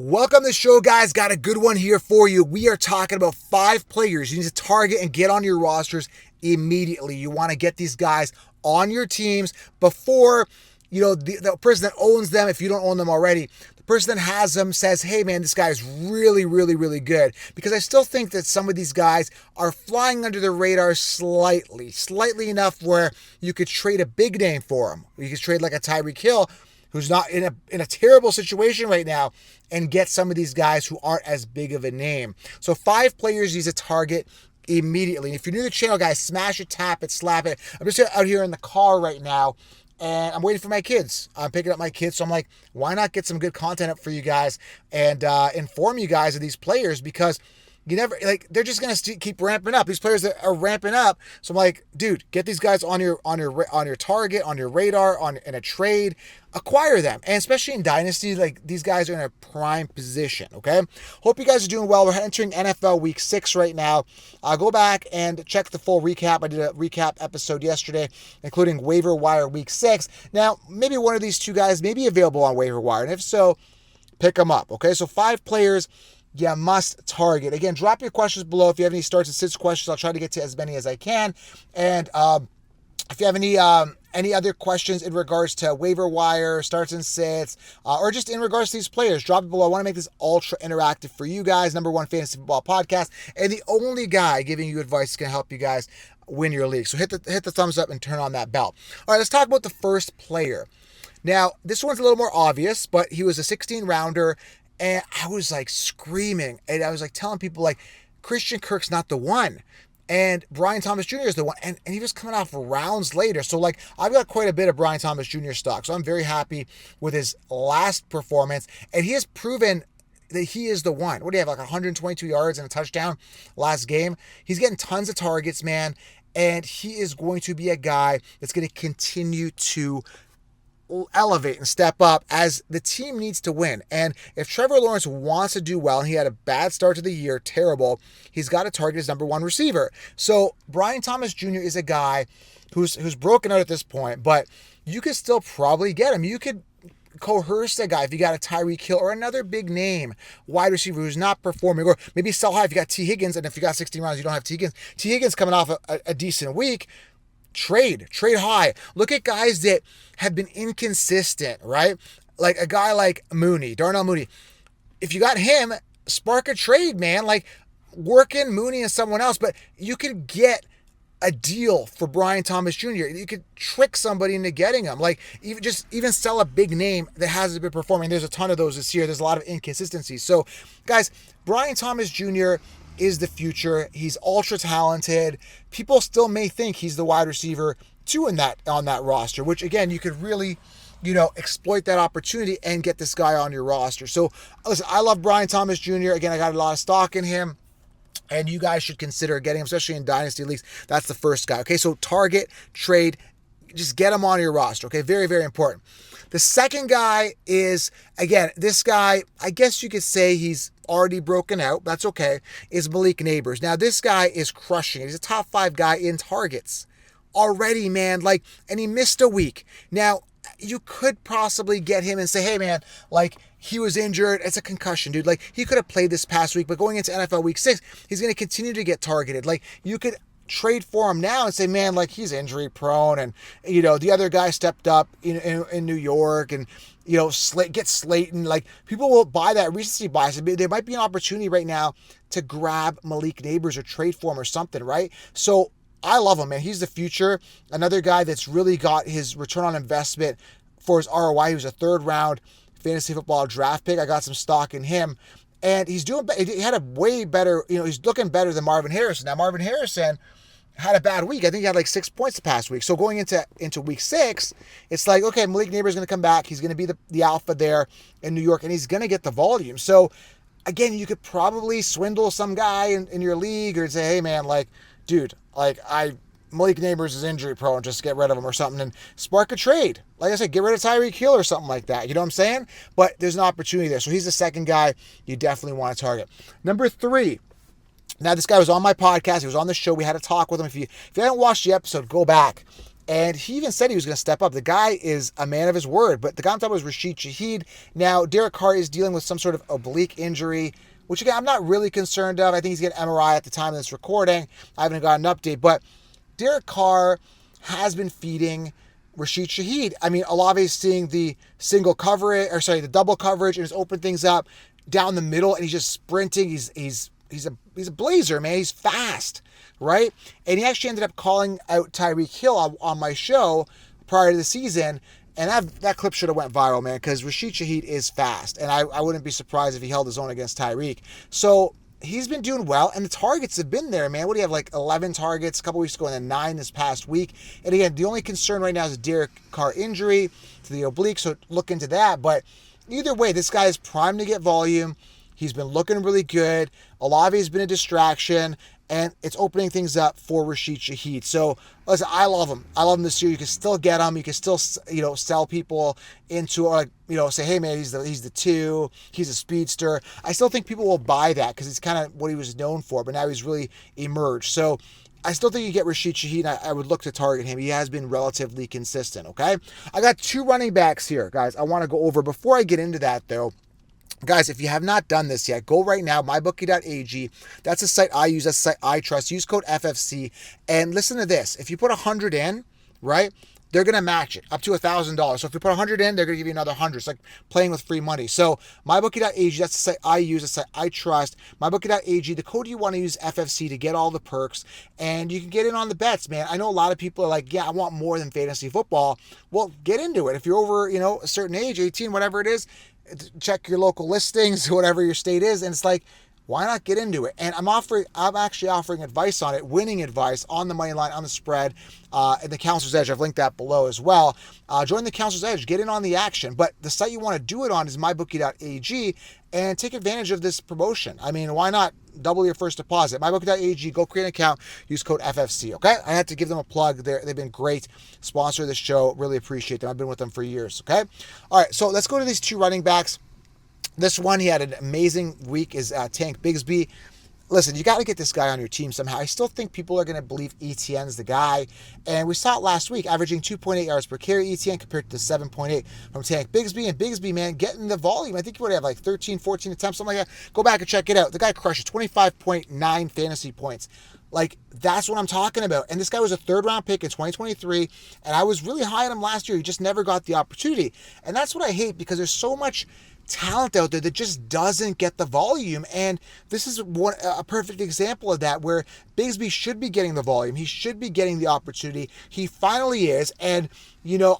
Welcome to the show, guys. Got a good one here for you. We are talking about 5 players you need to target and get on your rosters immediately. You want to get these guys on your teams before, the person that owns them, if you don't own them already, the person that has them says, hey, man, this guy is really, really, really good. Because I still think that some of these guys are flying under the radar slightly enough where you could trade a big name for them. You could trade like a Tyreek Hill, who's not in a terrible situation right now, and get some of these guys who aren't as big of a name. So 5 players you need to target immediately. And if you're new to the channel, guys, smash it, tap it, slap it. I'm just out here in the car right now, and I'm waiting for my kids. I'm picking up my kids, so I'm like, why not get some good content up for you guys and inform you guys of these players, because you never, they're just going to keep ramping up. These players that are ramping up. So I'm like, dude, get these guys on your target, on your radar, in a trade, acquire them. And especially in Dynasty, these guys are in a prime position, okay? Hope you guys are doing well. We're entering NFL Week 6 right now. Go back and check the full recap. I did a recap episode yesterday, including waiver wire Week 6. Now, maybe one of these 2 guys may be available on waiver wire, and if so, pick them up, okay? So 5 players you must target. Again, drop your questions below. If you have any starts and sits questions, I'll try to get to as many as I can. And if you have any other questions in regards to waiver wire, starts and sits, or just in regards to these players, drop it below. I want to make this ultra interactive for you guys. #1 fantasy football podcast, and the only guy giving you advice is going to help you guys win your league. So hit the thumbs up and turn on that bell. All right, let's talk about the first player. Now, this one's a little more obvious, but he was a 16-rounder. And I was screaming, and I was telling people Christian Kirk's not the one, and Brian Thomas Jr. is the one, and he was coming off rounds later. So I've got quite a bit of Brian Thomas Jr. stock, so I'm very happy with his last performance, and he has proven that he is the one. What do you have, 122 yards and a touchdown last game? He's getting tons of targets, man, and he is going to be a guy that's going to continue to elevate and step up as the team needs to win. And if Trevor Lawrence wants to do well, and he had a bad start to the year, terrible, he's got to target his #1 receiver. So Brian Thomas Jr. is a guy who's broken out at this point, but you could still probably get him. You could coerce a guy if you got a Tyreek Hill or another big name wide receiver who's not performing, or maybe sell high if you got T. Higgins, and if you got 16 rounds, you don't have T. Higgins. T. Higgins coming off a decent week. Trade high. Look at guys that have been inconsistent, right? Like a guy like Darnell Mooney. If you got him, spark a trade, man. Work in Mooney and someone else, but you could get a deal for Brian Thomas Jr. You could trick somebody into getting him. Even sell a big name that hasn't been performing. There's a ton of those this year. There's a lot of inconsistencies. So, guys, Brian Thomas Jr. is the future. He's ultra talented. People still may think he's the wide receiver 2 on that roster, which again, you could really, exploit that opportunity and get this guy on your roster. So listen, I love Brian Thomas Jr. Again, I got a lot of stock in him, and you guys should consider getting him, especially in Dynasty leagues. That's the first guy. Okay, so target, trade, just get him on your roster. Okay, very, very important. The second guy is, again, this guy, I guess you could say he's already broken out. That's okay. Is Malik Nabers. Now, this guy is crushing it. He's a top 5 guy in targets already, man. And he missed a week. Now, you could possibly get him and say, hey, man, he was injured. It's a concussion, dude. He could have played this past week, but going into NFL Week 6, he's going to continue to get targeted. You could trade for him now and say, man, he's injury prone, and the other guy stepped up in New York, and get Slayton. People will buy that recency bias. There might be an opportunity right now to grab Malik Nabers or trade for him or something, right? So I love him, man. He's the future. Another guy that's really got his return on investment for his ROI. He was a 3rd round fantasy football draft pick. I got some stock in him. And he had a way better, he's looking better than Marvin Harrison. Now, Marvin Harrison had a bad week. I think he had 6 points the past week. So going into Week 6, it's okay, Malik Nabers is going to come back. He's going to be the alpha there in New York, and he's going to get the volume. So, again, you could probably swindle some guy in your league, or say, hey, man, dude, Malik Nabers is injury prone, just get rid of him or something, and spark a trade. Like I said, get rid of Tyreek Hill or something like that. You know what I'm saying? But there's an opportunity there. So he's the second guy you definitely want to target. #3. Now, this guy was on my podcast. He was on the show. We had a talk with him. If you haven't watched the episode, go back And he even said he was going to step up. The guy is a man of his word. But the guy I'm talking about was Rashid Shaheed. Now, Derek Carr is dealing with some sort of oblique injury, which, again, I'm not really concerned of. I think he's getting MRI at the time of this recording. I haven't got an update. But Derek Carr has been feeding Rashid Shaheed. I mean, Olave is seeing the the double coverage, and has opened things up down the middle, and he's just sprinting. He's a blazer, man. He's fast, right? And he actually ended up calling out Tyreek Hill on my show prior to the season, and that clip should have went viral, man, because Rashid Shaheed is fast, and I wouldn't be surprised if he held his own against Tyreek. So he's been doing well, and the targets have been there, man. What do you have, like 11 targets a couple weeks ago, and then 9 this past week? And again, the only concern right now is a Derek Carr injury to the oblique, so look into that. But either way, this guy is primed to get volume. He's been looking really good. Olave has been a distraction, and it's opening things up for Rashid Shaheed. So, listen, I love him. I love him this year. You can still get him. You can still, sell people into, or say, hey, man, he's the 2. He's a speedster. I still think people will buy that because it's kind of what he was known for, but now he's really emerged. So, I still think you get Rashid Shaheed. I would look to target him. He has been relatively consistent, okay? I got 2 running backs here, guys, I want to go over. Before I get into that, though, guys, if you have not done this yet, go right now, mybookie.ag. That's a site I use. That's a site I trust. Use code FFC. And listen to this. If you put 100 in, right, they're going to match it up to $1,000. So if you put 100 in, they're going to give you another 100. It's like playing with free money. So mybookie.ag, that's the site I use, the site I trust. Mybookie.ag, the code you want to use, FFC, to get all the perks. And you can get in on the bets, man. I know a lot of people are like, yeah, I want more than fantasy football. Well, get into it. If you're over, a certain age, 18, whatever it is, check your local listings, whatever your state is, and it's like, why not get into it? And I'm actually offering advice on it, winning advice on the money line, on the spread, and the Counselor's Edge. I've linked that below as well. Join the Counselor's Edge, get in on the action. But the site you want to do it on is mybookie.ag, and take advantage of this promotion. I mean, why not double your first deposit? mybookie.ag, go create an account, use code FFC, okay? I had to give them a plug. They've been great sponsor of this show. Really appreciate them. I've been with them for years, okay? All right, so let's go to these 2 running backs. This one, he had an amazing week, is Tank Bigsby. Listen, you got to get this guy on your team somehow. I still think people are going to believe ETN's the guy. And we saw it last week, averaging 2.8 yards per carry, ETN, compared to 7.8 from Tank Bigsby. And Bigsby, man, getting the volume. I think he would have like 13, 14 attempts, something like that. Go back and check it out. The guy crushes 25.9 fantasy points. Like, that's what I'm talking about. And this guy was a 3rd-round pick in 2023, and I was really high on him last year. He just never got the opportunity. And that's what I hate, because there's so much talent out there that just doesn't get the volume. And this is a perfect example of that, where Bigsby should be getting the volume. He should be getting the opportunity. He finally is. And,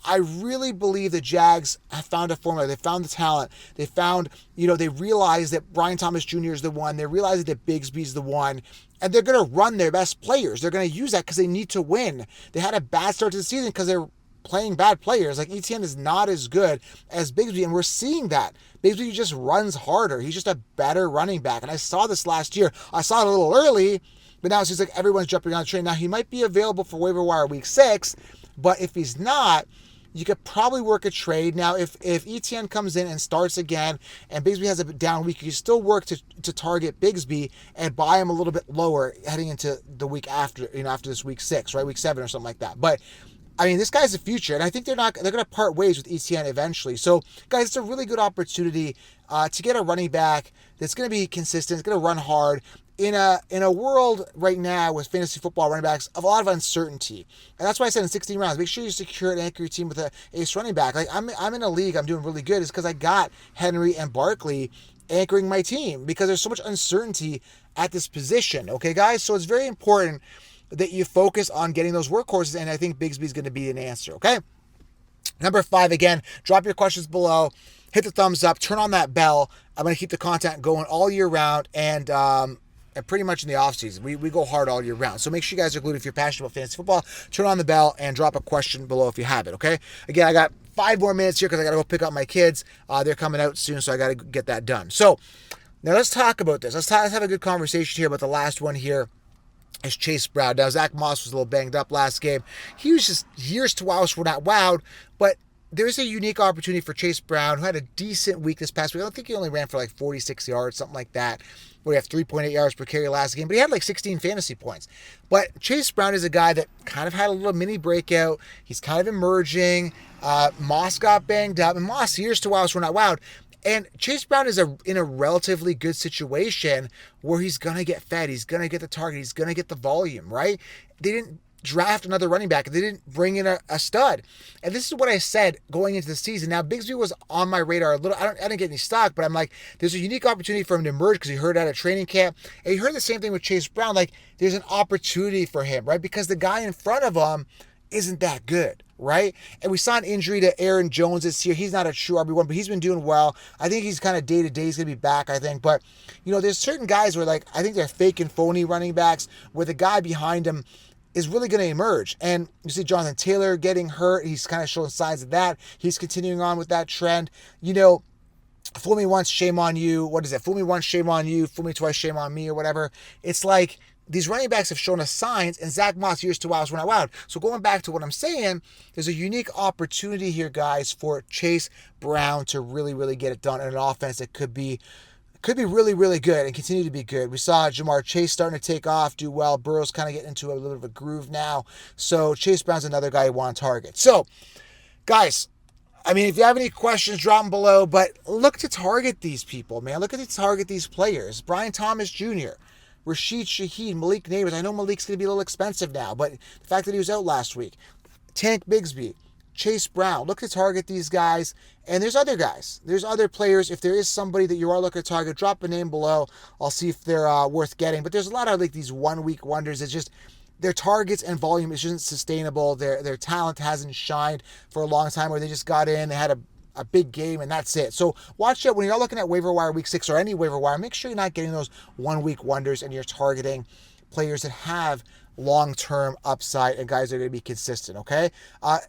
I really believe the Jags have found a formula. They found the talent. They found, they realized that Brian Thomas Jr. is the one. They realized that Bigsby's the one. And they're going to run their best players. They're going to use that because they need to win. They had a bad start to the season because they're playing bad players. Like, ETN is not as good as Bigsby, and we're seeing that. Bigsby just runs harder. He's just a better running back. And I saw this last year. I saw it a little early, but now it seems like everyone's jumping on the train. Now, he might be available for waiver wire week 6, but if he's not, you could probably work a trade. Now, if ETN comes in and starts again and Bigsby has a down week, you still work to target Bigsby and buy him a little bit lower heading into the week after, after this week 6, right? Week 7 or something like that. But I mean, this guy's the future, and I think they're going to part ways with ETN eventually. So, guys, it's a really good opportunity to get a running back that's going to be consistent, it's going to run hard in a world right now with fantasy football running backs of a lot of uncertainty. And that's why I said in 16 rounds, make sure you secure and anchor your team with an ace running back. Like, I'm in a league, I'm doing really good, is because I got Henry and Barkley anchoring my team, because there's so much uncertainty at this position. Okay, guys? So it's very important that you focus on getting those workhorses, and I think Bigsby's going to be an answer, okay? Number 5, again, drop your questions below, hit the thumbs up, turn on that bell. I'm going to keep the content going all year round, and pretty much in the offseason. We go hard all year round. So make sure you guys are glued if you're passionate about fantasy football. Turn on the bell and drop a question below if you have it, okay? Again, I got 5 more minutes here because I got to go pick up my kids. They're coming out soon, so I got to get that done. So now let's talk about this. Let's have a good conversation here about the last one here. Is Chase Brown. Now, Zach Moss was a little banged up last game. He was just years to wows were not wowed, but there's a unique opportunity for Chase Brown, who had a decent week this past week. I don't think he only ran for like 46 yards, something like that. Where he had 3.8 yards per carry last game, but he had like 16 fantasy points. But Chase Brown is a guy that kind of had a little mini breakout. He's kind of emerging. Moss got banged up, and Moss, here's to Wild, we're not wowed. And Chase Brown is in a relatively good situation where he's going to get fed. He's going to get the target. He's going to get the volume, right? They didn't draft another running back. They didn't bring in a stud. And this is what I said going into the season. Now, Bigsby was on my radar a little. I didn't get any stock, but I'm like, there's a unique opportunity for him to emerge because he heard it at a training camp. And he heard the same thing with Chase Brown. Like, there's an opportunity for him, right? Because the guy in front of him isn't that good, right? And we saw an injury to Aaron Jones this year. He's not a true RB1, but he's been doing well. I think he's kind of day-to-day. He's going to be back, I think. But, there's certain guys where, like, I think they're fake and phony running backs where the guy behind him is really going to emerge. And you see Jonathan Taylor getting hurt. He's kind of showing signs of that. He's continuing on with that trend. Fool me once, shame on you. What is it? Fool me once, shame on you. Fool me twice, shame on me, or whatever. It's like these running backs have shown us signs, and Zach Moss, years to Wild, we're not wowed. So going back to what I'm saying, there's a unique opportunity here, guys, for Chase Brown to really, really get it done in an offense that could be really, really good and continue to be good. We saw Jamar Chase starting to take off, do well. Burrow's kind of getting into a little bit of a groove now. So Chase Brown's another guy you want to target. So, guys, if you have any questions, drop them below. But look to target these people, man. Look to target these players. Brian Thomas Jr., Rashid Shaheed, Malik Nabers. I know Malik's going to be a little expensive now, but the fact that he was out last week. Tank Bigsby, Chase Brown. Look to target these guys. And there's other guys. There's other players. If there is somebody that you are looking to target, drop a name below. I'll see if they're worth getting. But there's a lot of like these 1 week wonders. It's just their targets and volume isn't sustainable. Their talent hasn't shined for a long time, where they just got in, they had a big game, and that's it. So watch out when you're looking at waiver wire week 6 or any waiver wire. Make sure you're not getting those 1 week wonders, and you're targeting players that have long-term upside and guys that are going to be consistent, okay?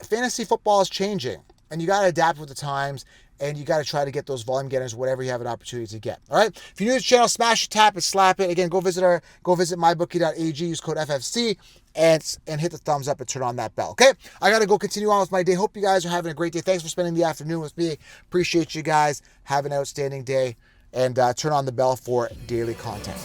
Fantasy football is changing, and you got to adapt with the times, and you got to try to get those volume getters whatever you have an opportunity to get, all right? If you're new to this channel, smash it, tap it, slap it. Again, go visit mybookie.ag, use code FFC, and hit the thumbs up and turn on that bell, okay? I got to go continue on with my day. Hope you guys are having a great day. Thanks for spending the afternoon with me. Appreciate you guys. Have an outstanding day, and turn on the bell for daily content.